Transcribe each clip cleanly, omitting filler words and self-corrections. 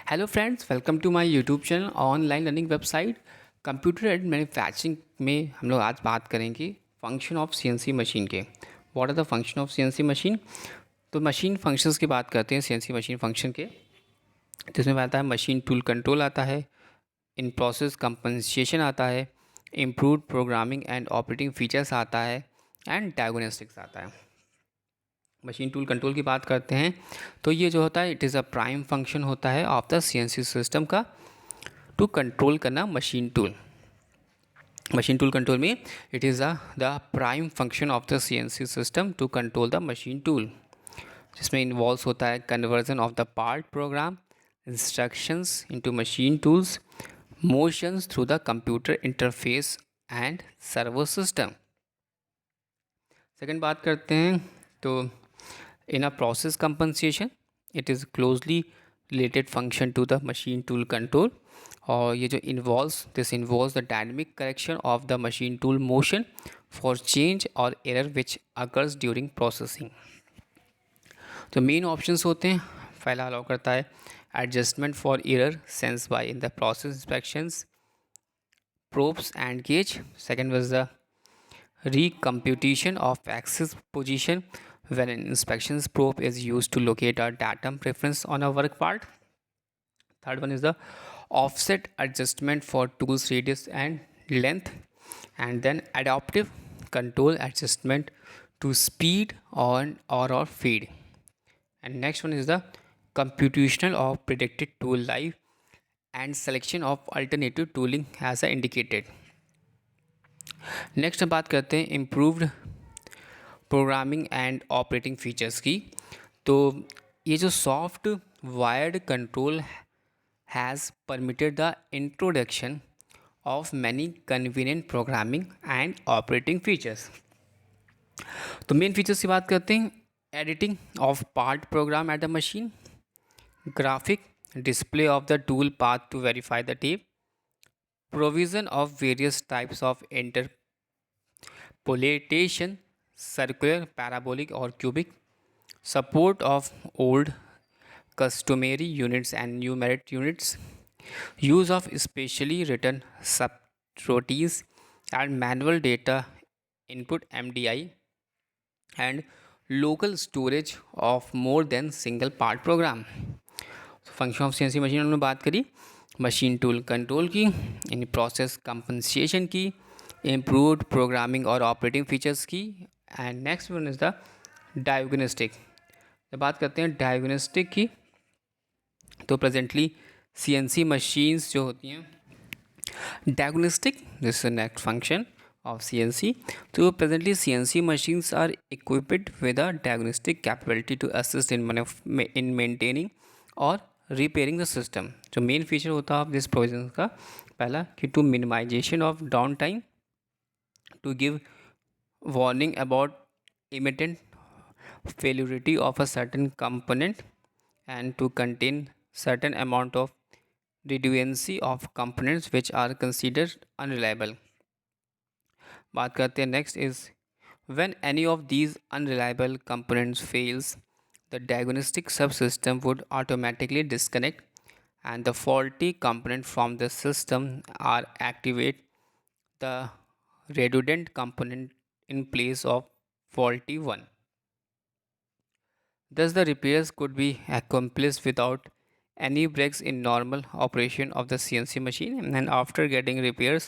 Hello friends, welcome to my YouTube channel online learning website computer and manufacturing में हम लोग आज बात करेंगे फंक्शन ऑफ सीएनसी मशीन के। What are the function of CNC machine. तो मशीन फंक्शंस की बात करते हैं सीएनसी मशीन फंक्शन के। तो इसमें आता है मशीन टूल कंट्रोल आता है, इन प्रोसेस कंपनसेशन आता है, improved programming and operating features आता है एंड डायग्नोस्टिक्स आता है। मशीन टूल कंट्रोल की बात करते हैं तो ये जो होता है it is a prime function होता है ऑफ द सीएनसी सिस्टम का टू कंट्रोल करना machine tool. Machine tool control में it is the prime function of the CNC system to control the machine tool, जिसमें इन्वॉल्व होता है conversion of the part program instructions into machine tools, motions through the computer interface and servo system. Second बात करते हैं तो in a process compensation it is closely related function to the machine tool control, और ये जो involves the dynamic correction of the machine tool motion for change or error which occurs during processing। तो main options होते हैं, पहला allow करता है adjustment for error sense by in the process inspections probes and gauge। second was the recomputation of axis position when an inspection probe is used to locate a datum preference on a work part। third one is the offset adjustment for tools radius and length, and then adaptive control adjustment to speed on or feed, and next one is the computational of predicted tool life and selection of alternative tooling as I indicated। Next हम बात करते हैं improved programming and operating features की। तो ये जो soft wired control has permitted the introduction of many convenient programming and operating features. तो main features की बात करते हैं, editing of part program at the machine, graphic display of the tool path to verify the tape, provision of various types of interpolation, circular, parabolic or cubic, support of old customary units and numeric units, use of specially written subroutines and manual data input MDI, and local storage of more than single part program। Function of CNC machine हमने बात करी, machine tool control की, in process compensation की, improved programming और operating features की, and next one is the diagnostic. जब बात करते हैं डायग्नोस्टिक की तो प्रेजेंटली सीएनसी मशीन्स जो होती हैं diagnostic, this is next function of CNC। तो presently CNC machines are equipped with a diagnostic capability to assist in maintaining और रिपेयरिंग द सिस्टम। जो मेन फीचर होता है दिस प्रोविजन का, पहला कि to minimization of down time, to give warning about imminent failure of a certain component and to contain certain amount of redundancy of components which are considered unreliable. बात करते हैं next is when any of these unreliable components fails the diagnostic subsystem would automatically disconnect and the faulty component from the system or activate the redundant component in place of faulty one. Thus the repairs could be accomplished without any breaks in normal operation of the CNC machine, and after getting repairs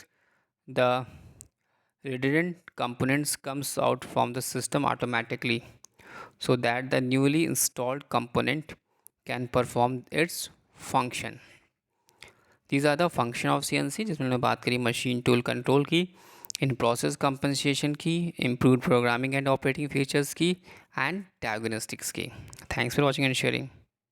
the redundant components comes out from the system automatically so that the newly installed component can perform its function। These are the function of CNC, जिसमें हमने बात करी machine tool control की, in process compensation की, improved programming and operating features की, and diagnostics की। Thanks for watching and sharing.